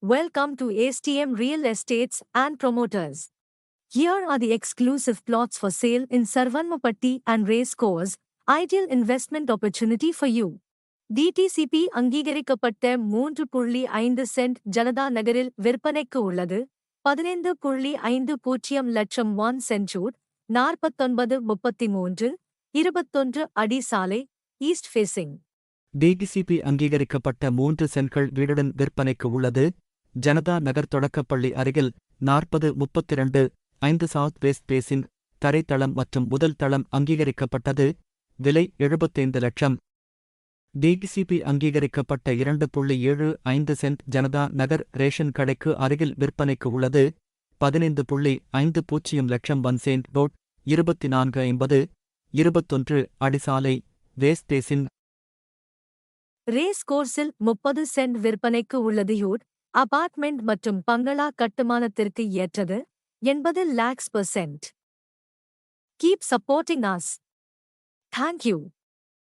Welcome to STM Real Estates and Promoters. Here are the exclusive plots for sale in Sarvanmapatti and Racecourse, ideal investment opportunity for you. DTCP அங்கீகரிக்கப்பட்ட 3.5 send Janata நகரில் விற்பனைக்கு உள்ளது. 15.50 லட்சம் 1 சென்ச்சூட் 4933 21 அடி சாலை east facing. DTCP அங்கீகரிக்கப்பட்ட 3 சென்ட்கள் வீடுடன் விற்பனைக்கு உள்ளது. ஜனதா நகர் தொடக்கப்பள்ளி அருகில் 4032 சவுத் வெஸ்ட் பேசின் தரைத்தளம் மற்றும் முதல் தளம் அங்கீகரிக்கப்பட்டது. விலை 75 லட்சம். டிடிசிபி அங்கீகரிக்கப்பட்ட 2.75 சென்ட் ஜனதா நகர் ரேஷன் கடைக்கு அருகில் விற்பனைக்கு உள்ளது. 15.50 லட்சம் 1 சென்ட் ரோட் 2450 21 அடிசாலை வேஸ்ட் பேசின். ரேஸ் கோர்ஸில் 30 சென்ட் விற்பனைக்கு உள்ளது. யூட் அபார்ட்மெண்ட் மற்றும் பங்களா கட்டுமானத்திற்கு ஏற்றது. 80 lakhs per cent. Keep supporting us. Thank you.